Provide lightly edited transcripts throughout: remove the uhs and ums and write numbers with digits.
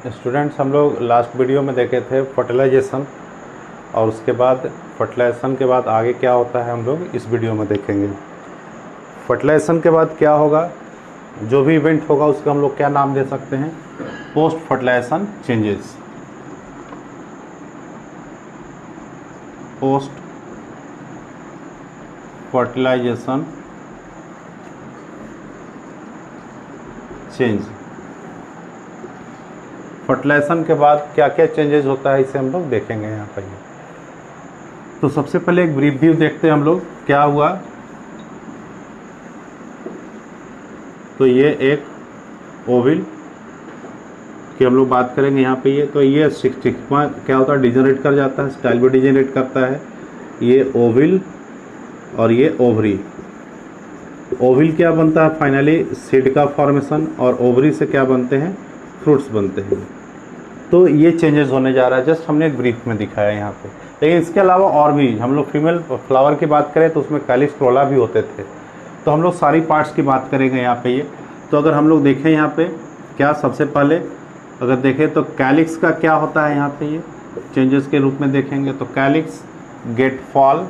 Students, हम लोग last video में देखे थे फर्टिलाइजेशन, और उसके बाद फर्टिलाइजेशन के बाद आगे क्या होता है हम लोग इस वीडियो में देखेंगे। फर्टिलाइजेशन के बाद क्या होगा, जो भी इवेंट होगा उसका हम लोग क्या नाम दे सकते हैं, post fertilisation changes. Post fertilisation change. Fertilisation के बाद क्या क्या चेंजेस होता है इसे हम लोग देखेंगे यहाँ पर। तो सबसे पहले एक ब्रीफ व्यू देखते हैं हम लोग क्या हुआ। तो ये एक ओविल की हम लोग बात करेंगे यहाँ पे। ये तो ये स्टिग्मा क्या होता है, डिजेनरेट कर जाता है, स्टाइल भी डिजेनरेट करता है। ये ओविल और ये ओवरी। ओविल क्या बनता है, फाइनली सीड का फॉर्मेशन, और ओवरी से क्या बनते हैं, फ्रूट्स बनते हैं। तो ये चेंजेस होने जा रहा है, जस्ट हमने एक ब्रीफ में दिखाया यहाँ पे। लेकिन इसके अलावा और भी हम लोग फीमेल फ्लावर की बात करें तो उसमें कैलिक्स क्रोला भी होते थे। तो हम लोग सारी पार्ट्स की बात करेंगे यहाँ पे। ये तो अगर हम लोग देखें यहाँ पे क्या, सबसे पहले अगर देखें तो कैलिक्स का क्या होता है यहाँ पे, ये चेंजेस के रूप में देखेंगे तो कैलिक्स गेट फॉल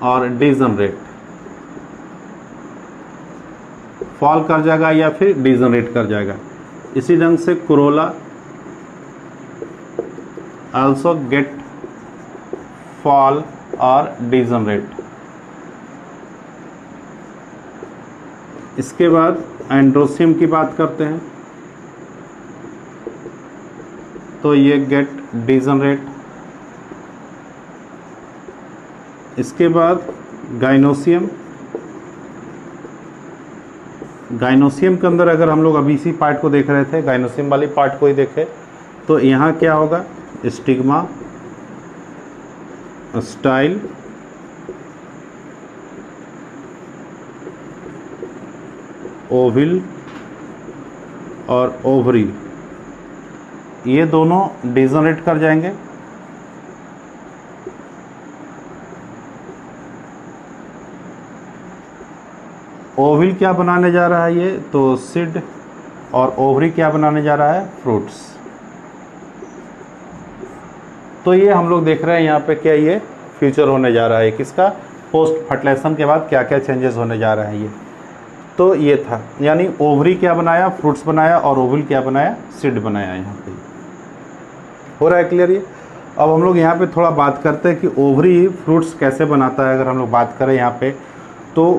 और डिजनरेट। फॉल कर जाएगा या फिर डिजनरेट कर जाएगा। इसी ढंग से कोरोला आल्सो गेट फॉल और डिजनरेट। इसके बाद एंड्रोसियम की बात करते हैं तो ये गेट डिजनरेट। इसके बाद गाइनोसियम। गाइनोसियम के अंदर अगर हम लोग अभी इसी पार्ट को देख रहे थे, गाइनोसियम वाली पार्ट को ही देखें तो यहाँ क्या होगा, स्टिग्मा, स्टाइल, ओविल और ओवरी, ये दोनों डिजनरेट कर जाएंगे। ओविल क्या बनाने जा रहा है ये, तो सीड, और ओवरी क्या बनाने जा रहा है, फ्रूट्स। तो ये हम लोग देख रहे हैं यहाँ पे क्या ये फ्यूचर होने जा रहा है किसका, पोस्ट फर्टिलाइजेशन के बाद क्या क्या चेंजेस होने जा रहे हैं ये। तो ये था, यानी ओवरी क्या बनाया, फ्रूट्स बनाया, और ओविल क्या बनाया, सीड बनाया। यहाँ पे हो रहा है क्लियर ये। अब हम लोग यहाँ पे थोड़ा बात करते हैं कि ओवरी फ्रूट्स कैसे बनाता है। अगर हम लोग बात करें यहाँ पे तो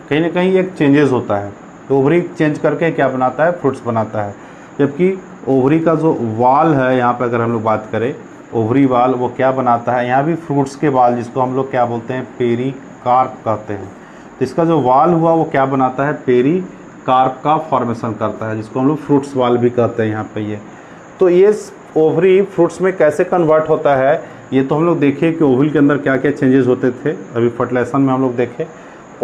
कहीं ना कहीं एक चेंजेस होता है। तो ओवरी चेंज करके क्या बनाता है, फ्रूट्स बनाता है। जबकि ओवरी का जो वाल है यहाँ पे अगर हम लोग बात करें, ओवरी वाल वो क्या बनाता है, यहाँ भी फ्रूट्स के वाल, जिसको हम लोग क्या बोलते हैं, पेरिकार्प कहते हैं। तो इसका जो वाल हुआ वो क्या बनाता है, पेरिकार्प का फॉर्मेशन करता है, जिसको हम लोग फ्रूट्स वाल भी कहते हैं यहाँ पे ये। तो ये ओवरी फ्रूट्स में कैसे कन्वर्ट होता है, ये तो हम लोग देखे कि ओवरी के अंदर क्या क्या चेंजेस होते थे। अभी फर्टिलाइजेशन में हम लोग देखे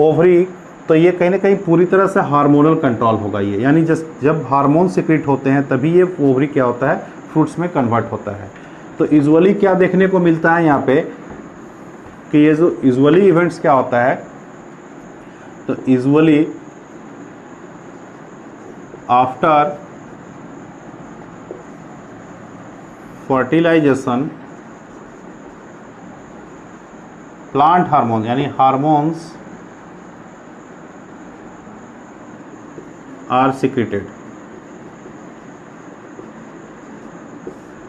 ओवरी, तो ये कहीं ना कहीं पूरी तरह से हार्मोनल कंट्रोल होगा ये, यानी जब हार्मोन सिक्रीट होते हैं तभी ये ओवरी क्या होता है, फ्रूट्स में कन्वर्ट होता है। तो यूजुअली क्या देखने को मिलता है यहाँ पे कि ये जो यूजुअली इवेंट्स क्या होता है, तो usually after fertilisation plant hormone यानी हार्मोन्स आर सिक्रेटेड।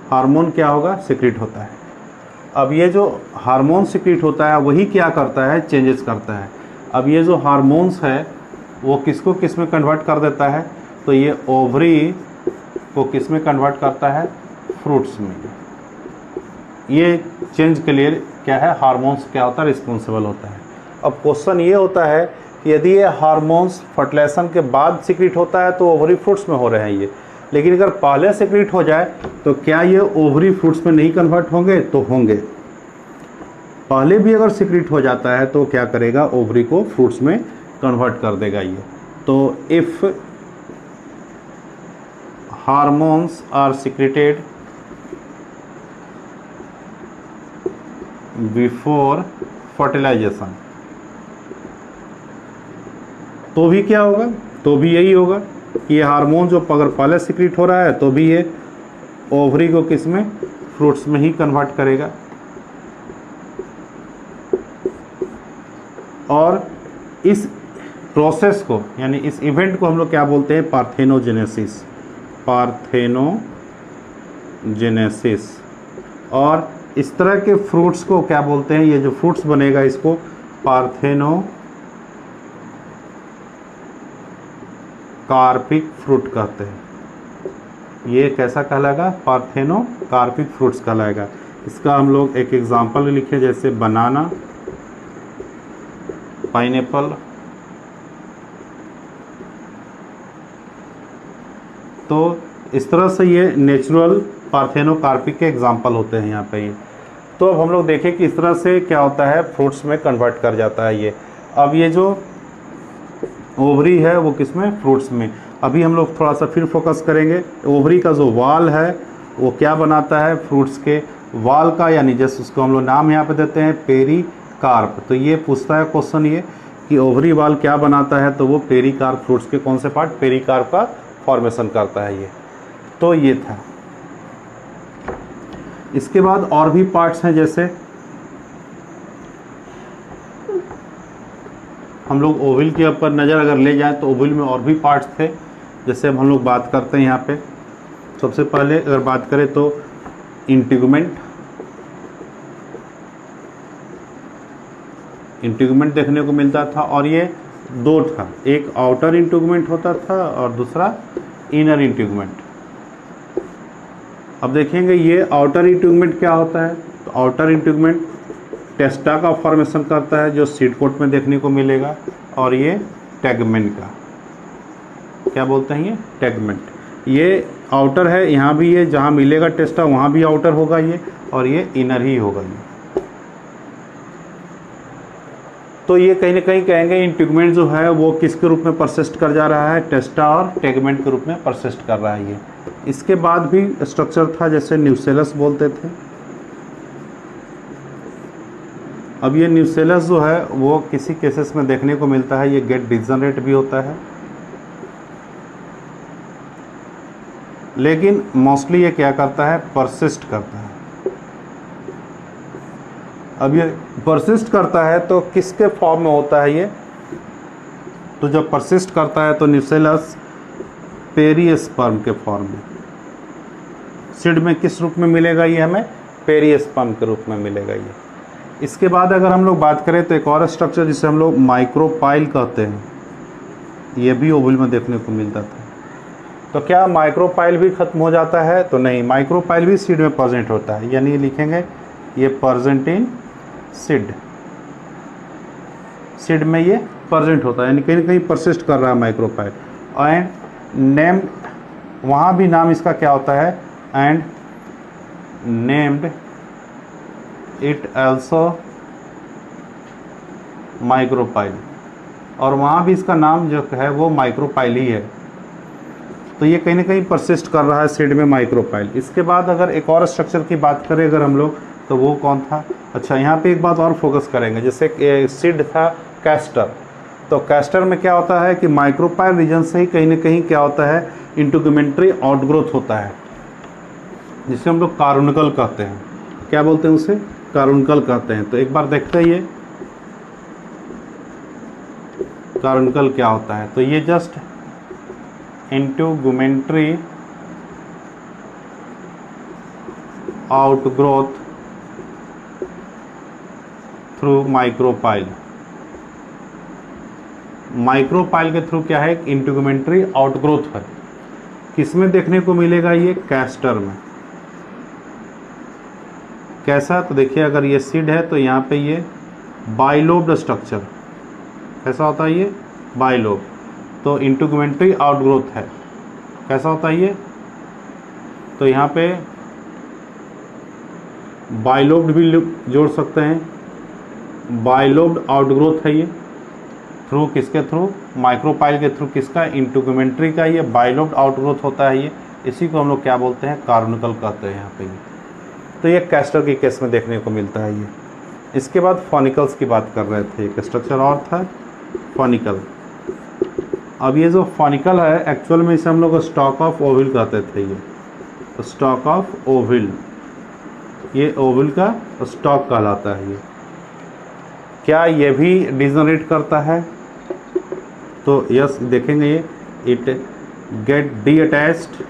हार्मोन क्या होगा, सिक्रीट होता है। अब ये जो हार्मोन सिक्रीट होता है वही क्या करता है, चेंजेस करता है। अब ये जो हार्मोन्स है वो किसको किस में कन्वर्ट कर देता है, तो ये ओवरी को किस में कन्वर्ट करता है, फ्रूट्स में। ये चेंज के लिए क्या है, हार्मोन्स क्या होता है, रिस्पॉन्सिबल होता है। अब क्वेश्चन ये होता है कि यदि ये हार्मोन्स फर्टिलाइजेशन के बाद सिक्रीट होता है तो ओवरी फ्रूट्स में हो रहे हैं ये, लेकिन अगर पहले सिक्रीट हो जाए तो क्या ये ओवरी फ्रूट्स में नहीं कन्वर्ट होंगे, तो होंगे। पहले भी अगर सिक्रीट हो जाता है तो क्या करेगा, ओवरी को फ्रूट्स में कन्वर्ट कर देगा ये। तो if hormones are secreted before fertilisation, तो भी क्या होगा, तो भी यही होगा, ये हार्मोन जो अगर पहले सिक्रीट हो रहा है तो भी ये ओवरी को किस में, फ्रूट्स में ही कन्वर्ट करेगा। और इस प्रोसेस को यानी इस इवेंट को हम लोग क्या बोलते हैं, पार्थेनोजेनेसिस, पार्थेनोजेनेसिस। और इस तरह के फ्रूट्स को क्या बोलते हैं, ये जो फ्रूट्स बनेगा इसको पार्थेनोकार्पिक फ्रूट कहते हैं। ये कैसा कहलाएगा, पार्थेनोकार्पिक फ्रूट्स कहलाएगा। इसका हम लोग एक एग्जांपल लिखे, जैसे बनाना, पाइनएप्पल। तो इस तरह से ये नेचुरल पार्थेनोकार्पिक के एग्जांपल होते हैं यहाँ पे ये। तो अब हम लोग देखें कि इस तरह से क्या होता है, फ्रूट्स में कन्वर्ट कर जाता है ये। अब ये जो ओवरी है वो किस में, फ्रूट्स में। अभी हम लोग थोड़ा सा फिर फोकस करेंगे, ओवरी का जो वाल है वो क्या बनाता है, फ्रूट्स के वाल का, यानी जैसे उसको हम लोग नाम यहाँ पे देते हैं पेरिकार्प। तो ये पूछता है क्वेश्चन ये कि ओवरी वाल क्या बनाता है, तो वो पेरिकार्प, फ्रूट्स के कौन से पार्ट, पेरिकार्प का फॉर्मेशन करता है ये। तो ये था। इसके बाद और भी पार्ट्स हैं, जैसे हम लोग ओविल के ऊपर नज़र अगर ले जाएं तो ओविल में और भी पार्ट्स थे। जैसे हम लोग बात करते हैं यहाँ पे, सबसे पहले अगर बात करें तो इंटीगुमेंट देखने को मिलता था, और ये दो था, एक आउटर इंटीगुमेंट होता था और दूसरा इनर इंटीगुमेंट। अब देखेंगे ये आउटर इंटीगुमेंट क्या होता है, तो आउटर इंटीगुमेंट टेस्टा का फॉर्मेशन करता है जो सीड कोट में देखने को मिलेगा, और ये टेगमेंट का, क्या बोलते हैं ये, टेगमेंट। ये आउटर है, यहाँ भी ये जहाँ मिलेगा टेस्टा वहाँ भी आउटर होगा ये, और ये इनर ही होगा ये। तो ये कहीं ना कहीं कहेंगे इंटीगुमेंट जो है वो किसके रूप में परसिस्ट कर जा रहा है, टेस्टा और टेगमेंट के रूप में परसिस्ट कर रहा है ये। इसके बाद भी स्ट्रक्चर था, जैसे न्यूसेलस बोलते थे। अब ये न्यूसेलस जो है वो किसी केसेस में देखने को मिलता है, ये गेट डिजनरेट भी होता है, लेकिन मोस्टली ये क्या करता है, परसिस्ट करता है। अब ये परसिस्ट करता है तो किसके फॉर्म में होता है ये, तो जब परसिस्ट करता है तो न्यूसेलस पेरिस्पर्म के फॉर्म में, सीड में किस रूप में मिलेगा ये हमें, पेरिस्पर्म के रूप में मिलेगा ये। इसके बाद अगर हम लोग बात करें तो एक और स्ट्रक्चर जिसे हम लोग माइक्रोपाइल कहते हैं, ये भी ओवल में देखने को मिलता था। तो क्या माइक्रोपाइल भी खत्म हो जाता है, तो नहीं, माइक्रोपाइल भी सीड में प्रेजेंट होता है, यानी लिखेंगे ये प्रेजेंट इन सीड, सीड में ये प्रेजेंट होता है, यानी कहीं ना कहीं परसिस्ट कर रहा है माइक्रोपाइल। एंड नेम, वहाँ भी नाम इसका क्या होता है, and named it also micropyle, और वहाँ भी इसका नाम जो है वो माइक्रोपाइल ही है। तो ये कहीं ना कहीं परसिस्ट कर रहा है सीड में माइक्रोपाइल। इसके बाद अगर एक और स्ट्रक्चर की बात करें अगर हम लोग, तो वो कौन था, अच्छा यहाँ पे एक बात और फोकस करेंगे, जैसे सीड था कैस्टर। तो कैस्टर में क्या होता है कि माइक्रोपाइल रीजन से ही कहीं ना कहीं क्या होता है, इंटीगुमेंट्री आउटग्रोथ होता है, जिसे हम लोग कारुनिकल कहते हैं। क्या बोलते हैं उसे, कारुनिकल कहते हैं। तो एक बार देखते हैं ये कारुनिकल क्या होता है। तो ये just integumentary outgrowth through micropyle, micropyle के थ्रू क्या है, इंटीगुमेंट्री आउटग्रोथ है। किसमें देखने को मिलेगा ये, कैस्टर में। कैसा, तो देखिए अगर ये सीड है तो यहाँ पे ये बाइलोब्ड स्ट्रक्चर, कैसा होता है ये, बाइलोब। तो इंटीगुमेंट्री आउटग्रोथ है, कैसा होता है ये, तो यहाँ पे बाइलोब्ड भी जोड़ सकते हैं, बाइलोब्ड आउटग्रोथ है ये, थ्रू किसके थ्रू, माइक्रोपाइल के थ्रू, किसका, इंटीगुमेंट्री का ये बाइलोब्ड आउटग्रोथ होता है ये। इसी को हम लोग क्या बोलते हैं, कारुनिकल कहते हैं यहाँ पे ये। तो ये कैस्टर के केस में देखने को मिलता है ये। इसके बाद फॉनिकल्स की बात कर रहे थे, एक स्ट्रक्चर और था फॉनिकल। अब ये जो फॉनिकल है एक्चुअल में इसे हम लोग स्टॉक ऑफ ओविल कहते थे। ये स्टॉक ऑफ ओविल, ये ओविल का स्टॉक कहलाता है। ये क्या ये भी डिजनरेट करता है? तो यस, देखेंगे ये इट गेट डी अटैच्ड,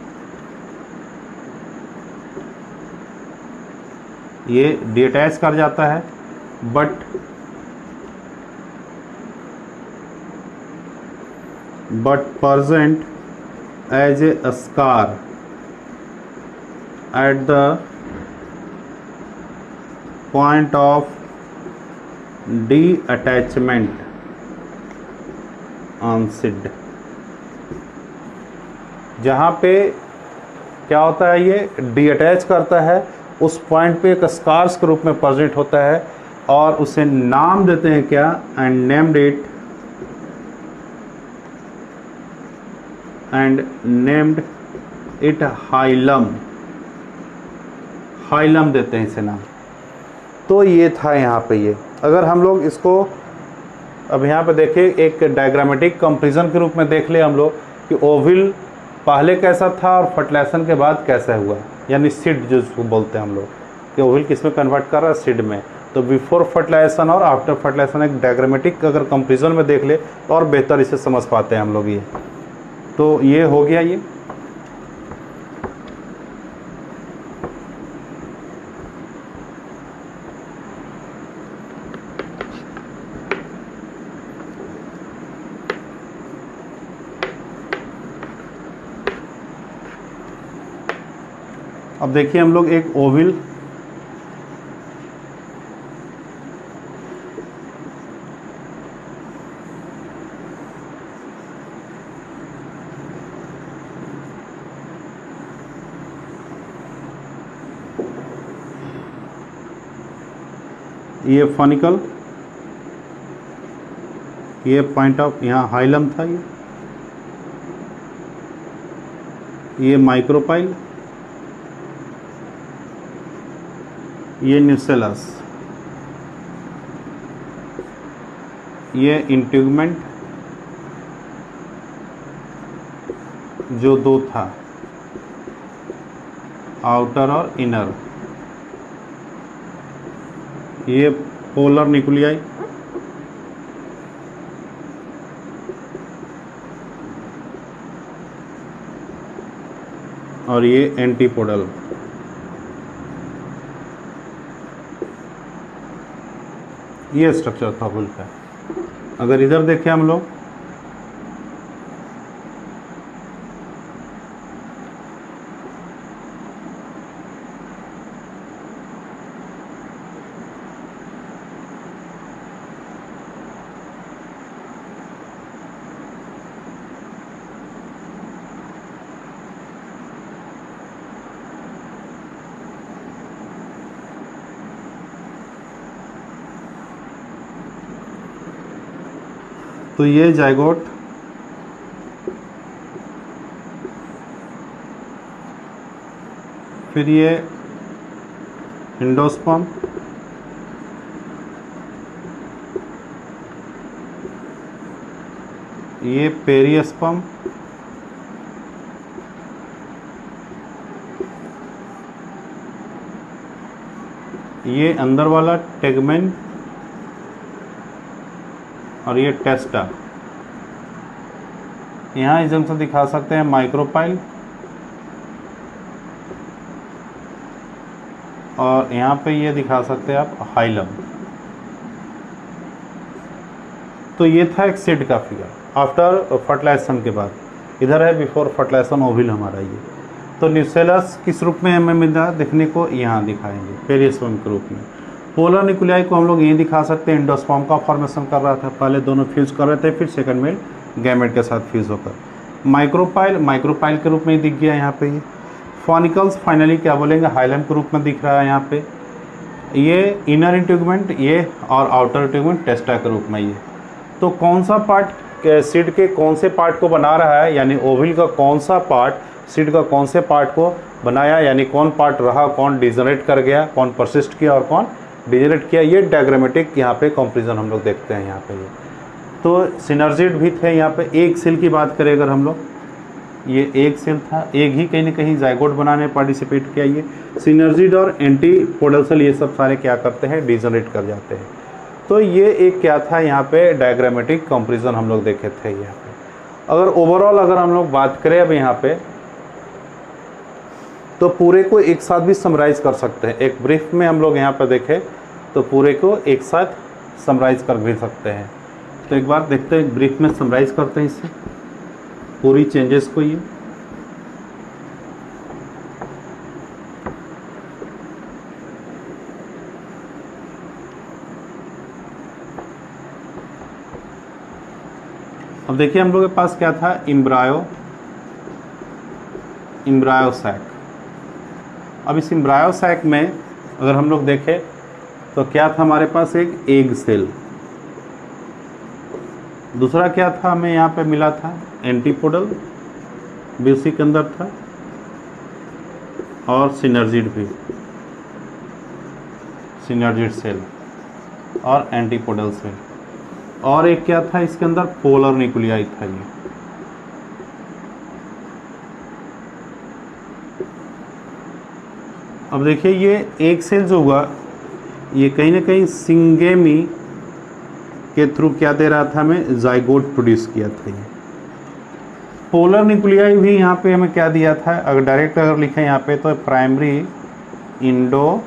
ये डी अटैच कर जाता है, but present as a scar at the point of detachment on SID। जहाँ पे क्या होता है, ये डीअटैच करता है, उस पॉइंट पे एक स्कार्स के रूप में प्रेजेंट होता है और उसे नाम देते हैं क्या, and named it hilum, hilum देते हैं इसे नाम। तो ये था यहाँ पे। ये अगर हम लोग इसको अब यहाँ पे देखें एक डायग्रामेटिक कंपैरिजन के रूप में देख ले हम लोग कि ओविल पहले कैसा था और फर्टिलाइजेशन के बाद कैसा हुआ, यानी सीड जो बोलते हैं हम लोग कि ओविल किस में कन्वर्ट कर रहा है, सीड में। तो बिफोर फर्टिलाइजेशन और आफ्टर फर्टिलाइजेशन एक डायग्रामेटिक अगर कंपैरिजन में देख ले तो और बेहतर इसे समझ पाते हैं हम लोग। ये तो ये हो गया। ये अब देखिए हम लोग एक ओविल ये फॉनिकल, ये पॉइंट ऑफ यहाँ हाइलम था, ये माइक्रोपाइल, ये न्यूसेलस, ये इंट्यूगमेंट जो दो था, आउटर और इनर, ये पोलर न्यूक्लियाई, और ये एंटीपोडल। ये स्ट्रक्चर था ओविल का। अगर इधर देखें हम लोग तो ये जाइगोट, फिर ये एंडोस्पर्म, ये पेरिस्पर्म, ये अंदर वाला टेगमेन, और ये टेस्टा। यहाँ इस जंक्शन दिखा सकते हैं माइक्रोपाइल, और यहाँ पे ये दिखा सकते हैं आप हाइलम। तो ये था एक सीड का फिगर आफ्टर फर्टिलाइजेशन के बाद। इधर है बिफोर फर्टिलाइजेशन ओविल हमारा। ये तो न्यूसेलस किस रूप में हमें मिल रहा है देखने को, यहाँ दिखाएंगे पेरिस्पर्म के रूप में। पोलर न्यूक्लियाई को हम लोग यही दिखा सकते हैं, एंडोस्पर्म का फॉर्मेशन कर रहा था, पहले दोनों फ्यूज कर रहे थे, फिर सेकंड मेल गैमेट के साथ फ्यूज होकर माइक्रोपाइल के रूप में ही दिख गया यहाँ पे। ये फॉनिकल्स फाइनली क्या बोलेंगे, हाइलम के रूप में दिख रहा है यहाँ पे। ये इनर इंट्यूगमेंट, ये और आउटर इंट्यूगमेंट टेस्टा के रूप में। ये तो कौन सा पार्ट सीड के कौन से पार्ट को बना रहा है, यानी ओविल का कौन सा पार्ट सीड का कौन से पार्ट को बनाया, यानी कौन पार्ट रहा, कौन डिजनरेट कर गया, कौन परसिस्ट किया और कौन डिजनरेट किया। ये डायग्रामेटिक यहाँ पे कंपैरिजन हम लोग देखते हैं यहाँ पे। ये तो सिनर्जिड भी थे यहाँ पे। एक सेल की बात करें अगर हम लोग, ये एक सेल था, एक ही कहीं ना कहीं जाइगोट बनाने पार्टिसिपेट किया। ये सिनर्जिड और एंटीपोडल सेल ये सब सारे क्या करते हैं, डिजनरेट कर जाते हैं। तो ये एक क्या था यहाँ पे, डायग्रामेटिक कंपैरिजन हम लोग देखे थे यहाँ पे। अगर ओवरऑल अगर हम लोग बात करें अब यहाँ पे, तो पूरे को एक साथ भी समराइज कर सकते हैं। एक ब्रीफ में हम लोग यहाँ पे देखें तो पूरे को एक साथ समराइज कर भी सकते हैं। तो एक बार देखते हैं, ब्रीफ में समराइज करते हैं इससे पूरी चेंजेस को। ये अब देखिए हम लोग के पास क्या था, इम्ब्रायो सैक। अब इस इम्ब्रायो सैक में अगर हम लोग देखें तो क्या था हमारे पास, एक एग सेल। दूसरा क्या था हमें यहाँ पे मिला था, एंटीपोडल भी उसी के अंदर था, और सिनर्जिड भी, सिनर्जिड सेल और एंटीपोडल सेल। और एक क्या था इसके अंदर, पोलर न्यूक्लियाई था ये। अब देखिए ये एक सेल जो हुआ, ये कहीं ना कहीं सिंगेमी के थ्रू क्या दे रहा था हमें, जाइगोट प्रोड्यूस किया था ये। पोलर न्यूक्लियाई भी यहाँ पे हमें क्या दिया था, अगर डायरेक्ट अगर लिखें यहाँ पे तो प्राइमरी इंडोस्पर्म।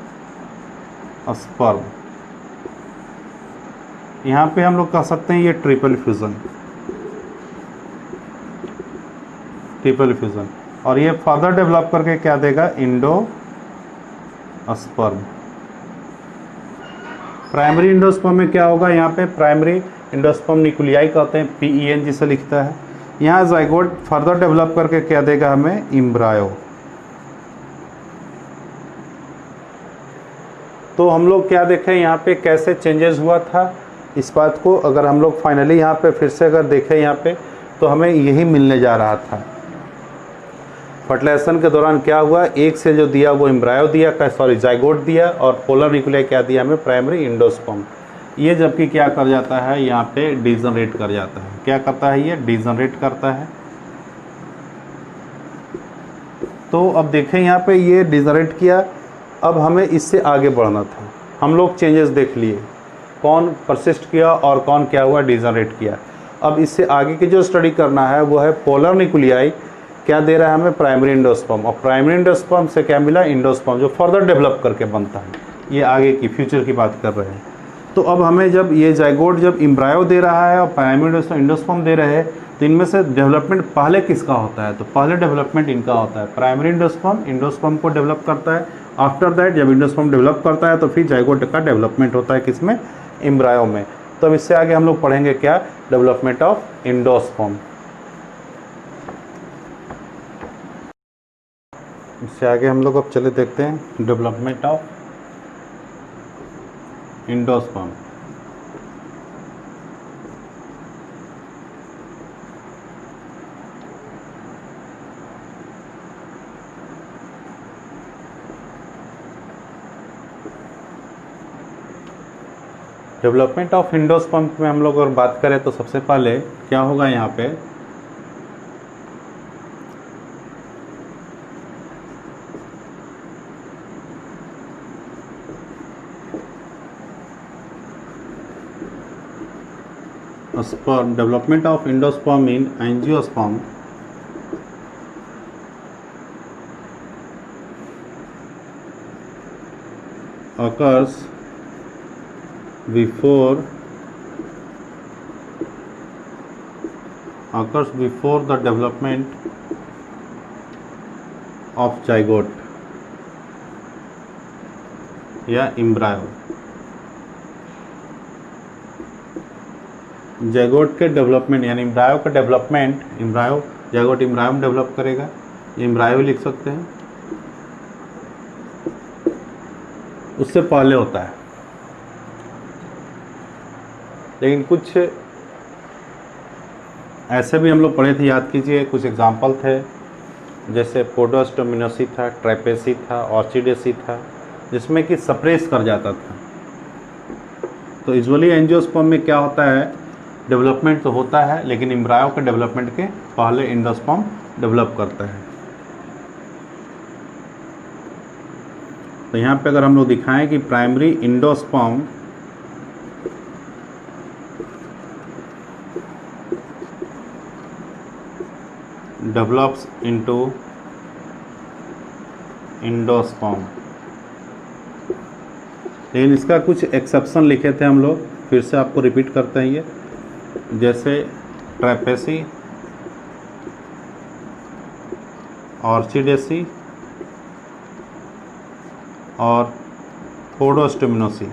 यहाँ पे हम लोग कह सकते हैं ये ट्रिपल फ्यूजन, ट्रिपल फ्यूजन। और ये फर्दर डेवलप करके क्या देगा, इंडोस्पर्म। प्राइमरी इंडोस्पर्म में क्या होगा, यहाँ पे प्राइमरी इंडोस्पर्म न्यूक्लियाई कहते हैं, PEN जिसे लिखता है। यहाँ जाइगोट फर्दर डेवलप करके क्या देगा हमें, इम्ब्रायो। तो हम लोग क्या देखें यहाँ पे कैसे चेंजेस हुआ था, इस बात को अगर हम लोग फाइनली यहाँ पे फिर से अगर देखें यहाँ पे, तो हमें यही मिलने जा रहा था। फर्टिलाइजेशन के दौरान क्या हुआ, एक से जो दिया वो एम्ब्रायो दिया, जाइगोट दिया, और पोलर न्यूक्लियाई क्या दिया हमें, प्राइमरी इंडोस्पर्म। ये जबकि क्या कर जाता है, यहाँ पे डिजनरेट कर जाता है। क्या करता है, ये डिजनरेट करता है। तो अब देखें यहाँ पे ये डिजनरेट किया। अब हमें इससे आगे बढ़ना था। हम लोग चेंजेस देख लिए, कौन परसिस्ट किया और कौन क्या हुआ, डिजनरेट किया। अब इससे आगे की जो स्टडी करना है वो है पोलर न्यूक्लियाई क्या दे रहा है हमें, प्राइमरी इंडोस्पर्म। और प्राइमरी इंडोस्पर्म से क्या मिला, इंडोस्पर्म, जो फर्दर डेवलप करके बनता है। ये आगे की फ्यूचर की बात कर रहे हैं। तो अब हमें जब ये जाइगोट जब इम्ब्रायो दे रहा है और प्राइमरी इंडोस्पर्म दे रहे हैं, तो इनमें से डेवलपमेंट पहले किसका होता है, तो पहले डेवलपमेंट इनका होता है। प्राइमरी इंडोस्पर्म को डेवलप करता है। आफ्टर दैट जब इंडोस्पर्म डेवलप करता है तो फिर जाइगोट का डेवलपमेंट होता है, किसमें, इम्ब्रायो में। तो अब इससे आगे हम लोग पढ़ेंगे क्या, डेवलपमेंट ऑफ इंडोस्पर्म। इससे आगे हम लोग अब चले देखते हैं development of endosperm. Development of endosperm में हम लोग अगर बात करें तो सबसे पहले क्या होगा यहाँ पे, sperm, development of endosperm in angiosperm occurs before the development of zygote या embryo। जाइगोट के डेवलपमेंट यानी इम्ब्रायो का डेवलपमेंट, जाइगोट इम्ब्रायो में डेवलप करेगा, ये इम्ब्रायो लिख सकते हैं, उससे पहले होता है। लेकिन कुछ ऐसे भी हम लोग पढ़े थे, याद कीजिए, कुछ एग्जाम्पल थे, जैसे पोडोस्टोमिनोसी था, ट्राइपेसी था, ऑर्चिडेसी था, जिसमें कि सप्रेस कर जाता था। तो यूजुअली एंजियोस्पर्म में क्या होता है, डेवलपमेंट तो होता है, लेकिन एम्ब्रायो के डेवलपमेंट के पहले एंडोस्पर्म डेवलप करता है। तो यहाँ पे अगर हम लोग दिखाएं कि primary endosperm develops into endosperm, लेकिन इसका कुछ एक्सेप्शन लिखे थे हम लोग, फिर से आपको रिपीट करते हैं ये, जैसे ट्रैपेसी, ऑर्चिडेसी और पोडोस्टिमिनोसी।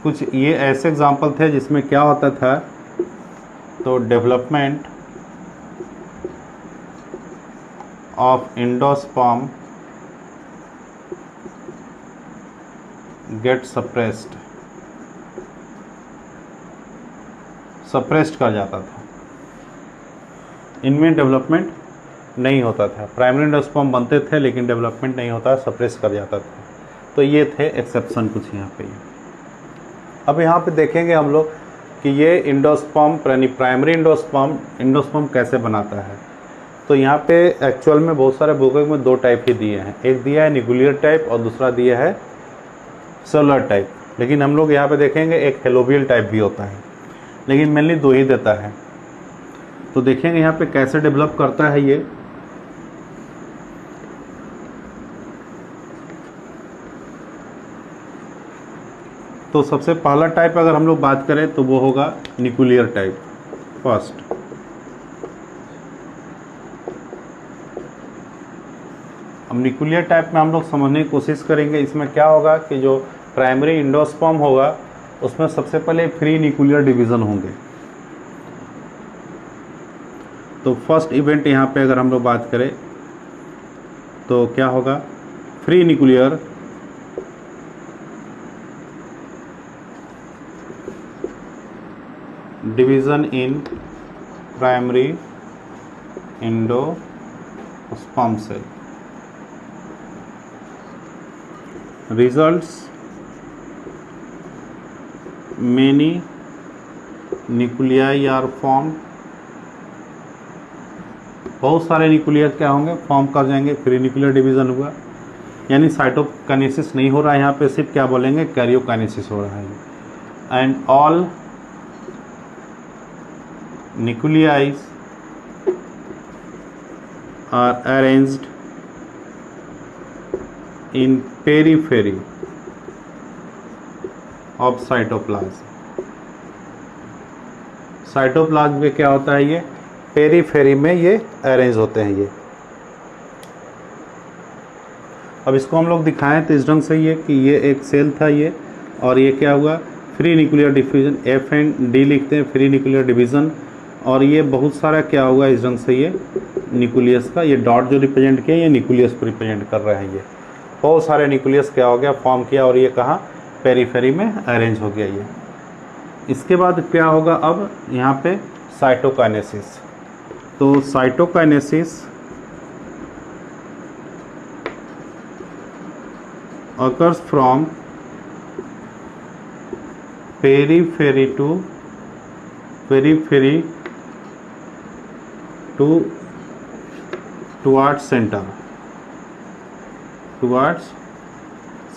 कुछ ये ऐसे एग्जाम्पल थे जिसमें क्या होता था, तो development of endosperm get suppressed कर जाता था। इनमें डेवलपमेंट नहीं होता था, प्राइमरी एंडोस्पर्म बनते थे लेकिन डेवलपमेंट नहीं होता, सप्रेस कर जाता था। तो ये थे एक्सेप्शन कुछ यहाँ पे। अब यहाँ पे देखेंगे हम लोग कि ये एंडोस्पर्म प्राइमरी एंडोस्पर्म कैसे बनाता है। तो यहाँ पे एक्चुअल में बहुत सारे बुकों में दो टाइप ही दिए हैं, एक दिया है न्यूक्लियर टाइप और दूसरा दिया है सेलुलर टाइप। लेकिन हम लोग यहाँ पे देखेंगे एक हेलोबियल टाइप भी होता है, लेकिन मेनली दो ही देता है। तो देखेंगे यहाँ पे कैसे डेवलप करता है ये। तो सबसे पहला टाइप अगर हम लोग बात करें तो वो होगा न्यूक्लियर टाइप फर्स्ट। अब न्यूक्लियर टाइप में हम लोग समझने की कोशिश करेंगे। इसमें क्या होगा कि जो प्राइमरी एंडोस्पर्म होगा उसमें सबसे पहले फ्री न्यूक्लियर डिवीज़न होंगे। तो फर्स्ट इवेंट यहाँ पे अगर हम लोग बात करें तो क्या होगा, free nuclear division in primary endosperm cell results many nuclei are formed, बहुत सारे न्यूक्लियर क्या होंगे, फॉर्म कर जाएंगे। फ्री न्यूक्लियर डिवीज़न हुआ, यानी साइटोकाइनेसिस नहीं हो रहा है यहाँ पे, सिर्फ क्या बोलेंगे कैरियोकाइनेसिस हो रहा है। And all nuclei are arranged in periphery of cytoplasm। Cytoplasm में क्या होता है, ये पेरीफेरी में ये अरेंज होते हैं ये। अब इसको हम लोग दिखाएं तो इस ढंग से ये कि ये एक सेल था ये, और ये क्या हुआ, free nuclear division, F and D लिखते हैं, फ्री न्यूक्लियर डिवीजन। और ये बहुत सारा क्या हुआ इस ढंग से, ये न्यूक्लियस का ये डॉट जो रिप्रेजेंट किया ये न्यूक्लियस को रिप्रेजेंट कर रहे हैं। ये बहुत सारे न्यूक्लियस क्या हो गया, फॉर्म किया, और ये कहाँ, पेरीफेरी में अरेंज हो गया ये। इसके बाद क्या होगा, अब यहाँ पे साइटोकाइनेसिस। तो cytokinesis occurs from periphery to towards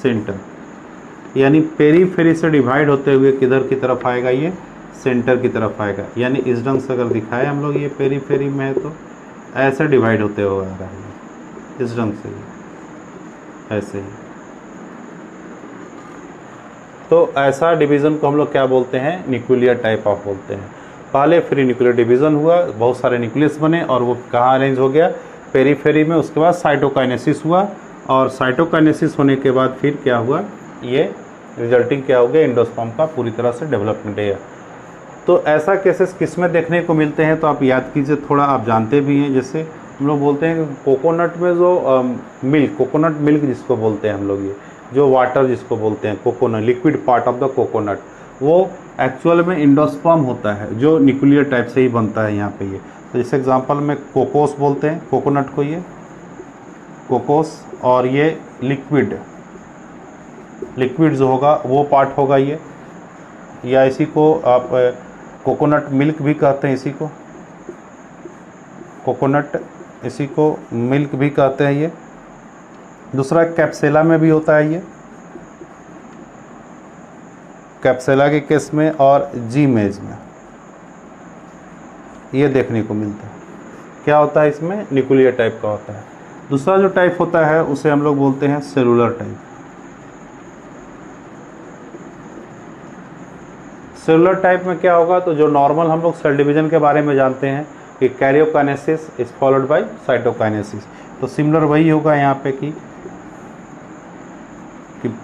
center, यानी पेरीफेरी से डिवाइड होते हुए किधर की तरफ आएगा, ये सेंटर की तरफ आएगा। यानी इस ढंग से अगर दिखाए हम लोग, ये पेरीफेरी में है तो ऐसे डिवाइड होते हुए आ रहा है, इस ढंग से ऐसे ही। तो ऐसा डिवीज़न को हम लोग क्या बोलते हैं, न्यूक्लियर टाइप ऑफ बोलते हैं। पहले फ्री न्यूक्लियर डिवीज़न हुआ, बहुत सारे न्यूक्लियस बने, और वो कहाँ अरेंज हो गया, पेरीफेरी में। उसके बाद साइटोकाइनेसिस हुआ, और साइटोकाइनेसिस होने के बाद फिर क्या हुआ, ये रिजल्टिंग क्या हो गया, एंडोस्पर्म का पूरी तरह से डेवलपमेंट है। तो ऐसा केसेस किस में देखने को मिलते हैं, तो आप याद कीजिए थोड़ा, आप जानते भी हैं। जैसे हम लोग बोलते हैं कि कोकोनट में जो मिल्क, कोकोनट मिल्क जिसको बोलते हैं हम लोग, ये जो वाटर जिसको बोलते हैं coconut, liquid part of the coconut, वो एक्चुअल में एंडोस्पर्म होता है, जो न्यूक्लियर टाइप से ही बनता है यहाँ पे ये। तो जैसे एग्जांपल में कोकोस बोलते हैं कोकोनट को, ये कोकोस, और ये लिक्विड लिक्विड जो होगा वो पार्ट होगा ये, या इसी को आप कोकोनट मिल्क भी कहते हैं, इसी को कोकोनट, इसी को मिल्क भी कहते हैं ये। दूसरा कैप्सेला में भी होता है ये, कैप्सेला के केस में और जी मेज में ये देखने को मिलता है। क्या होता है इसमें, न्यूक्लियर टाइप का होता है। दूसरा जो टाइप होता है उसे हम लोग बोलते हैं सेलुलर टाइप। सेलुलर टाइप में क्या होगा, तो जो नॉर्मल हम लोग सेल डिवीजन के बारे में जानते हैं कि karyokinesis is followed by cytokinesis, तो सिमिलर वही होगा यहाँ पे कि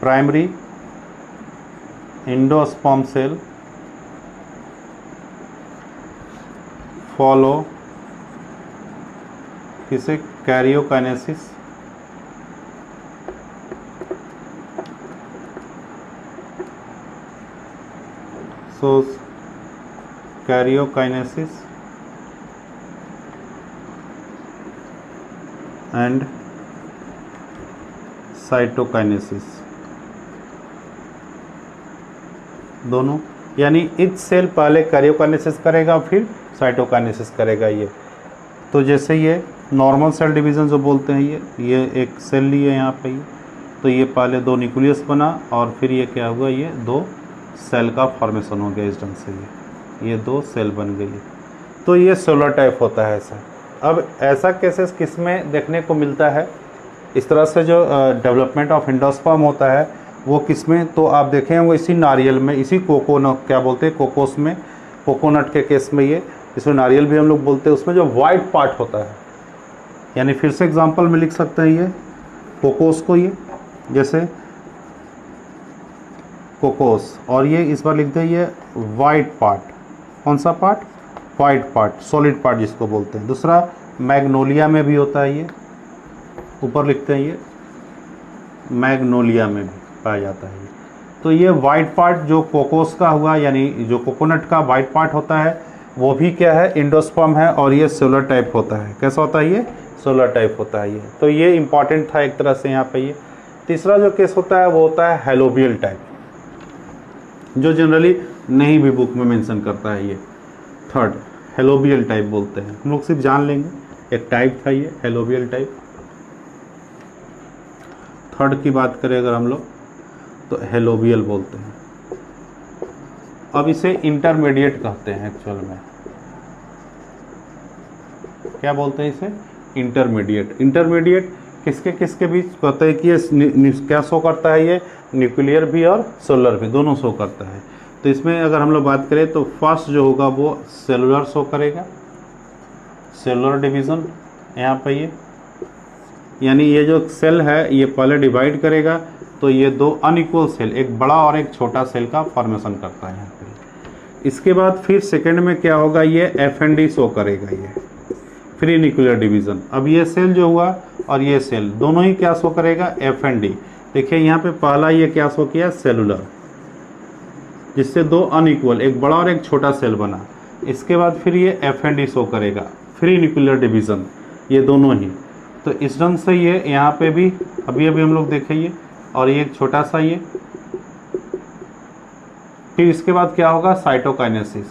प्राइमरी एंडोस्पर्म सेल फॉलो किसे, karyokinesis, so karyokinesis and cytokinesis दोनों, यानी इच सेल पहले कैरियोकाइनेसिस करेगा फिर साइटोकाइनेसिस करेगा ये। तो जैसे ये नॉर्मल सेल डिवीज़न जो बोलते हैं, ये एक सेल लिए यहाँ पे ये, तो ये पहले 2 न्यूक्लियस बना और फिर ये क्या हुआ, ये 2 सेल का फॉर्मेशन हो गया इस ढंग से, ये 2 सेल बन गई। तो ये सेलुलर टाइप होता है ऐसा। अब ऐसा केसेस किस में देखने को मिलता है, इस तरह से जो डेवलपमेंट ऑफ एंडोस्पर्म होता है वो किस में, तो आप देखें होंगे इसी नारियल में, इसी कोकोनट क्या बोलते हैं, कोकोस में, कोकोनट के केस में ये, इसमें नारियल भी हम लोग बोलते हैं, उसमें जो वाइट पार्ट होता है, यानी फिर से एग्जांपल में लिख सकते हैं ये कोकोस को, ये जैसे कोकोस, और ये इस बार लिख दें ये वाइट पार्ट, कौन सा part, white part, solid part जिसको बोलते हैं। दूसरा मैग्नोलिया में भी होता है ये, ऊपर लिखते हैं ये मैग्नोलिया में भी पाया जाता है। तो ये वाइट पार्ट जो कोकोस का हुआ, यानी जो कोकोनट का वाइट पार्ट होता है वो भी क्या है, एंडोस्पर्म है, और ये सेलुलर टाइप होता है। कैसा होता है ये, सेलुलर टाइप होता है ये। तो ये इंपॉर्टेंट था एक तरह से यहाँ पे ये। तीसरा जो केस होता है वो होता है हेलोबियल टाइप, जो जनरली नहीं भी बुक में मेंशन करता है ये। थर्ड हेलोबियल टाइप बोलते हैं, हम लोग सिर्फ जान लेंगे एक टाइप था ये हेलोबियल टाइप। थर्ड की बात करें अगर हम लोग तो हेलोबियल बोलते हैं। अब इसे इंटरमीडिएट कहते हैं एक्चुअल में, क्या बोलते हैं इसे, इंटरमीडिएट। इंटरमीडिएट किसके बीच कहते हैं कि ये क्या शो करता है, ये न्यूक्लियर भी और सेलुलर भी दोनों शो करता है। तो इसमें अगर हम लोग बात करें तो फर्स्ट जो होगा वो सेलुलर शो करेगा, सेलुलर डिवीज़न यहाँ पे ये, यानी ये जो सेल है ये पहले डिवाइड करेगा तो ये 2 अनइक्वल सेल, एक बड़ा और एक छोटा सेल का फॉर्मेशन करता है यहाँ पे। इसके बाद फिर सेकंड में क्या होगा, ये एफ&डी शो करेगा, ये फ्री न्यूक्लियर डिवीज़न। अब ये सेल जो हुआ और ये सेल दोनों ही क्या शो करेगा, एफ&डी। देखिए यहाँ पे पहला ये क्या शो किया, सेलुलर, जिससे 2 अनइक्वल, एक बड़ा और एक छोटा सेल बना। इसके बाद फिर ये एफ&डी शो करेगा, फ्री न्यूक्लियर डिवीज़न, ये दोनों ही। तो इस ढंग से ये यहाँ पे भी अभी हम लोग देखेंगे, और ये एक छोटा सा ये, फिर इसके बाद क्या होगा, साइटोकाइनेसिस।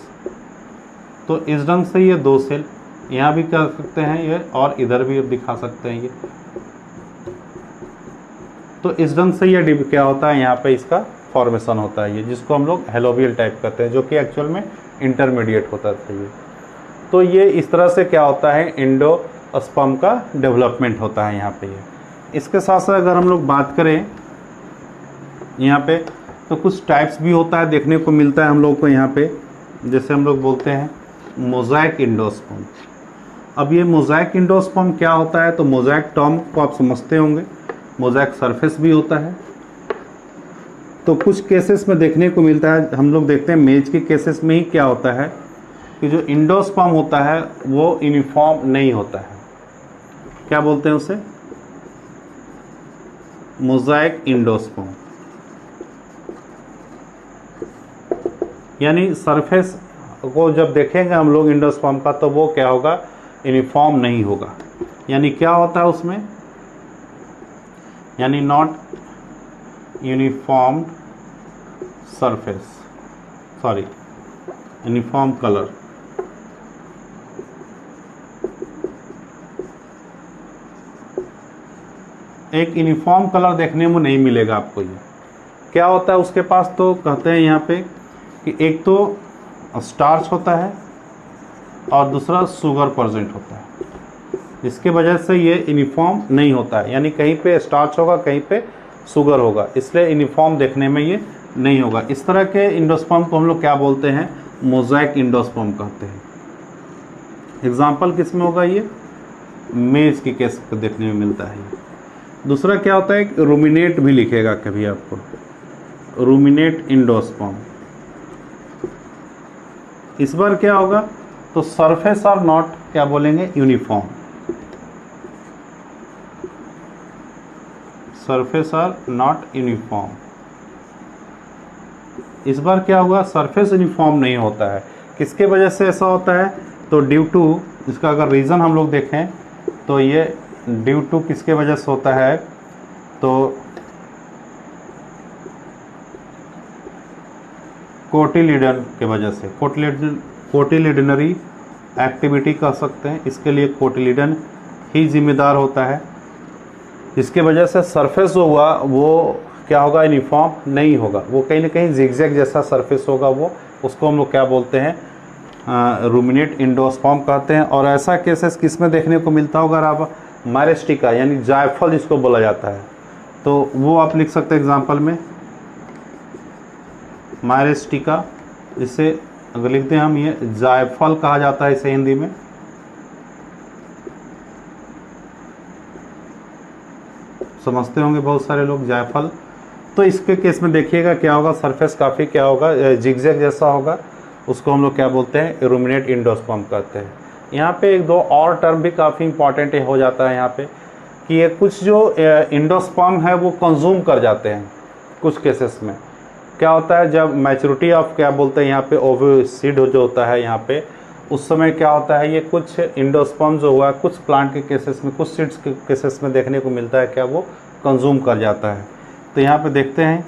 तो इस ढंग से ये 2 सेल यहाँ भी कर सकते हैं ये, और इधर भी दिखा सकते हैं ये। तो इस ढंग से ये क्या होता है, यहाँ पे इसका फॉर्मेशन होता है ये, जिसको हम लोग हेलोबियल टाइप कहते हैं, जो कि एक्चुअल में इंटरमीडिएट होता था ये। तो ये इस तरह से क्या होता है, एंडोस्पर्म का डेवलपमेंट होता है यहाँ पे ये। इसके साथ साथ अगर हम लोग बात करें यहाँ पे तो कुछ टाइप्स भी होता है, देखने को मिलता है हम लोग को यहाँ पे, जैसे हम लोग बोलते हैं मोज़ाइक एंडोस्पर्म। अब ये मोज़ाइक एंडोस्पर्म क्या होता है, तो मोज़ाइक टर्म को आप समझते होंगे, मोज़ाइक सरफेस भी होता है। तो कुछ केसेस में देखने को मिलता है, हम लोग देखते हैं मेज के केसेस में ही क्या होता है कि जो एंडोस्पर्म होता है वो यूनिफॉर्म नहीं होता है। क्या बोलते हैं उसे, मोज़ाइक एंडोस्पर्म, यानी सरफेस को जब देखेंगे हम लोग एंडोस्पर्म का तो वो क्या होगा, यूनिफॉर्म नहीं होगा। यानी क्या होता है उसमें, यानी not uniform surface, sorry uniform colour. एक यूनिफॉर्म कलर देखने में नहीं मिलेगा आपको। ये क्या होता है उसके पास, तो कहते हैं यहाँ पे कि एक तो स्टार्च होता है और दूसरा शुगर प्रेजेंट होता है, जिसकी वजह से ये यूनिफॉर्म नहीं होता है, यानी कहीं पे स्टार्च होगा कहीं पे शुगर होगा, इसलिए यूनिफॉर्म देखने में ये नहीं होगा। इस तरह के इंडोस्पर्म को हम लोग क्या बोलते हैं, मोज़ेक इंडोस्पर्म कहते हैं। एग्जाम्पल किस में होगा, ये मेज की केस देखने में मिलता है। दूसरा क्या होता है, रूमिनेट भी लिखेगा कभी आपको, रूमिनेट इंडोस्पर्म। इस बार क्या होगा, तो सरफेस और नॉट क्या बोलेंगे, यूनिफॉर्म, सरफेस और नॉट यूनिफॉर्म। इस बार क्या हुआ, सरफेस यूनिफॉर्म नहीं होता है। किसके वजह से ऐसा होता है, तो ड्यू टू, इसका अगर रीज़न हम लोग देखें तो ये ड्यू टू किसके वजह से होता है, तो कोटिलिडन के वजह से, कोटिलिडनरी एक्टिविटी कह सकते हैं, इसके लिए कोटिलिडन ही जिम्मेदार होता है, जिसके वजह से सरफेस जो हुआ वो क्या होगा, यूनिफॉर्म नहीं होगा, वो कहीं ना कहीं जिगजैग जैसा सरफेस होगा, वो उसको हम लोग क्या बोलते हैं, रूमिनेट इंडोस्पर्म कहते हैं। और ऐसा केसेस किस में देखने को मिलता होगा, अगर आप मायरेस्टिका यानी जायफल जिसको बोला जाता है, तो वो आप लिख सकते हैं एग्जाम्पल में, मायरेस्टिका, इसे अगर लिखते हैं हम, ये जायफल कहा जाता है इसे हिंदी में। समझते होंगे बहुत सारे लोग जायफल। तो इसके केस में देखिएगा क्या होगा, सरफेस काफ़ी क्या होगा, जिगजैग जैसा होगा, उसको हम लोग क्या बोलते हैं, रूमिनेट इंडोस्पर्म कहते हैं। यहाँ पे एक दो और टर्म भी काफ़ी इंपॉर्टेंट हो जाता है यहाँ पे, कि ये कुछ जो इंडोस्पर्म है वो कंज्यूम कर जाते हैं। कुछ केसेस में क्या होता है, जब मैच्योरिटी ऑफ क्या बोलते हैं यहाँ पे, ओविसीड जो होता है यहाँ पे, उस समय क्या होता है, ये कुछ इंडोस्पर्म जो हुआ कुछ प्लांट के केसेस में, कुछ सीड्स के केसेस में देखने को मिलता है, क्या वो कंज्यूम कर जाता है। तो यहाँ पे देखते हैं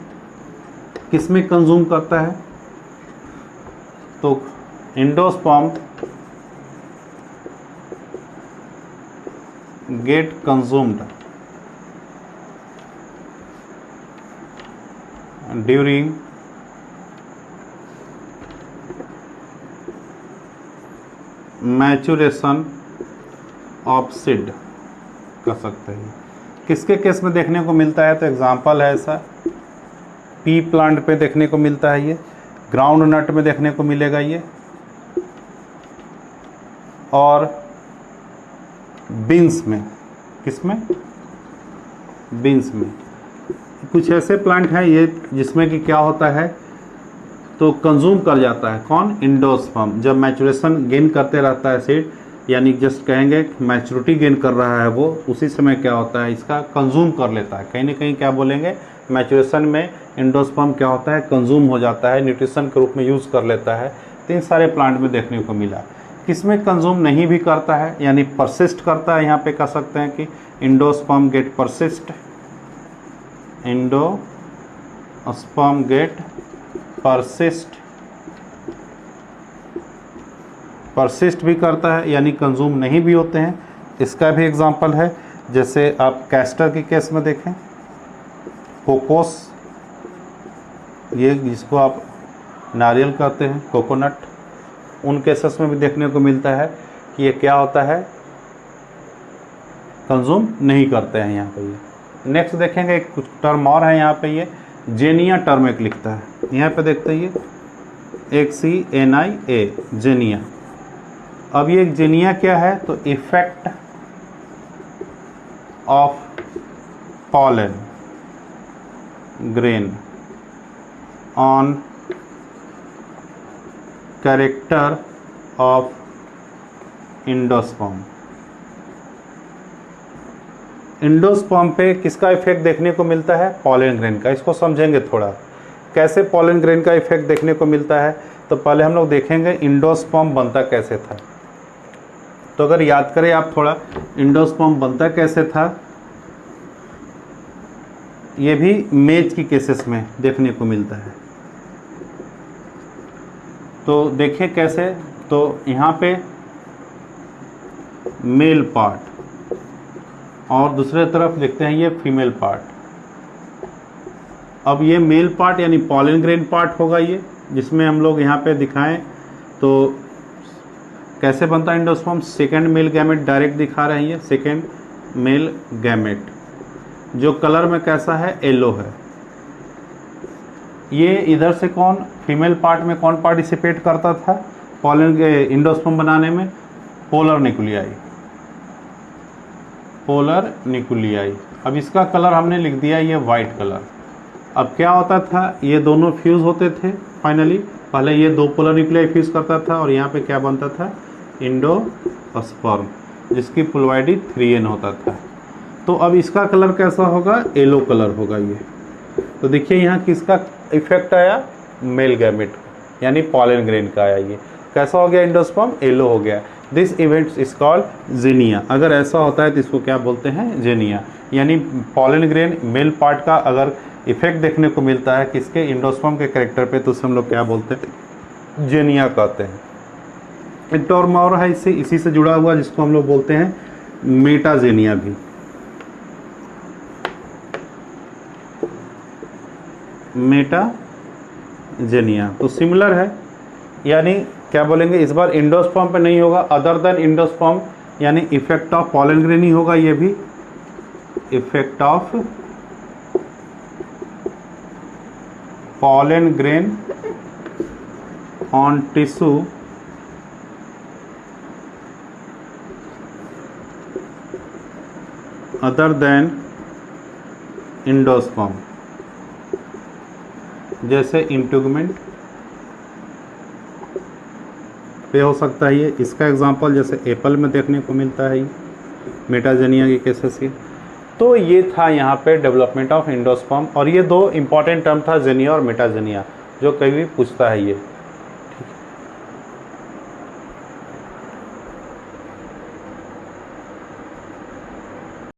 किस में कंज्यूम करता है, तो endosperm get consumed during maturation of seed कर सकते हैं। किसके केस में देखने को मिलता है, तो एग्जांपल है ऐसा, पी प्लांट पे देखने को मिलता है, ये ग्राउंड नट में देखने को मिलेगा ये, और बीन्स में, किसमें, बीन्स में। कुछ ऐसे प्लांट हैं ये जिसमें कि क्या होता है, तो कंज्यूम कर जाता है कौन, इंडोस्पर्म। जब मैचुरेशन गेन करते रहता है सीड, यानी जस्ट कहेंगे मैच्योरिटी गेन कर रहा है वो, उसी समय क्या होता है, इसका कंज्यूम कर लेता है। कहीं ना कहीं क्या बोलेंगे, मैचुरेशन में इंडोस्पर्म क्या होता है, कंज्यूम हो जाता है, न्यूट्रिशन के रूप में यूज़ कर लेता है। तो इन सारे प्लांट में देखने को मिला। किसमें कंज्यूम नहीं भी करता है, यानी परसिस्ट करता है, यहाँ पे कह सकते हैं कि endosperm get persist, endosperm get persist भी करता है, यानी कंज्यूम नहीं भी होते हैं। इसका भी एग्जांपल है, जैसे आप कैस्टर के केस में देखें, कोकोस, ये जिसको आप नारियल कहते हैं, कोकोनट, उन केसेस में भी देखने को मिलता है कि ये क्या होता है, कंज्यूम नहीं करते हैं यहाँ पे। ये नेक्स्ट देखेंगे, एक कुछ टर्म और है यहाँ पे, ये जेनिया टर्म एक लिखता है, यहाँ पे देखते हैं ये XENIA, जेनिया। अब ये जेनिया क्या है, तो effect of pollen grain on character of endosperm. Endosperm पे किसका इफेक्ट देखने को मिलता है, पॉलन ग्रेन का। इसको समझेंगे थोड़ा, कैसे पॉलन ग्रेन का इफेक्ट देखने को मिलता है। तो पहले हम लोग देखेंगे इंडोस्पर्म बनता कैसे था। तो अगर याद करें आप थोड़ा, इंडोस्पर्म बनता कैसे था, ये भी मेज की केसेस में देखने को मिलता है। तो देखिए कैसे, तो यहाँ पे मेल पार्ट और दूसरे तरफ देखते हैं ये फीमेल पार्ट। अब ये मेल पार्ट यानी पॉलन ग्रेन पार्ट होगा ये, जिसमें हम लोग यहाँ पे दिखाएं तो कैसे बनता है endosperm. Second male gamete direct दिखा रहे हैं, ये सेकेंड मेल गैमेट जो कलर में कैसा है, येलो है। ये इधर से कौन फीमेल पार्ट में कौन पार्टिसिपेट करता था पॉलन एंडोस्पर्म बनाने में, पोलर न्यूक्लियाई, पोलर न्यूक्लियाई। अब इसका कलर हमने लिख दिया ये वाइट कलर। अब क्या होता था, ये दोनों फ्यूज़ होते थे फाइनली, पहले ये दो पोलर न्यूक्लियाई फ्यूज़ करता था और यहाँ पे क्या बनता था, एंडोस्पर्म, जिसकी पोलॉइडी 3n होता था। तो अब इसका कलर कैसा होगा, येलो कलर होगा ये। तो देखिए यहाँ किसका इफेक्ट आया, मेल गैमेट यानी पॉलन ग्रेन का आया। ये कैसा हो गया, एंडोस्पर्म येलो हो गया। This event is called xenia. अगर ऐसा होता है तो इसको क्या बोलते हैं, जेनिया। यानी पॉलन ग्रेन मेल पार्ट का अगर इफेक्ट देखने को मिलता है किसके, एंडोस्पर्म के कैरेक्टर पे, तो उसे हम लोग क्या बोलते हैं, जेनिया कहते हैं। एक टर्म और है इससे, इसी से जुड़ा हुआ, जिसको हम लोग बोलते हैं मेटाजेनिया भी। मेटाजेनिया तो सिमिलर है, यानी क्या बोलेंगे इस बार एंडोस्पर्म पे नहीं होगा, अदर देन एंडोस्पर्म, यानी इफेक्ट ऑफ पॉलन ग्रेन ही होगा ये भी, effect of pollen grain on tissue other than endosperm, जैसे इंट्यूगमेंट पे हो सकता है ये। इसका एग्जांपल जैसे एप्पल में देखने को मिलता है मेटाजेनिया के केसेस के। तो ये था यहाँ पे डेवलपमेंट ऑफ एंडोस्पर्म, और ये दो इंपॉर्टेंट टर्म था, जेनिया और मेटाजेनिया, जो कभी भी पूछता है ये।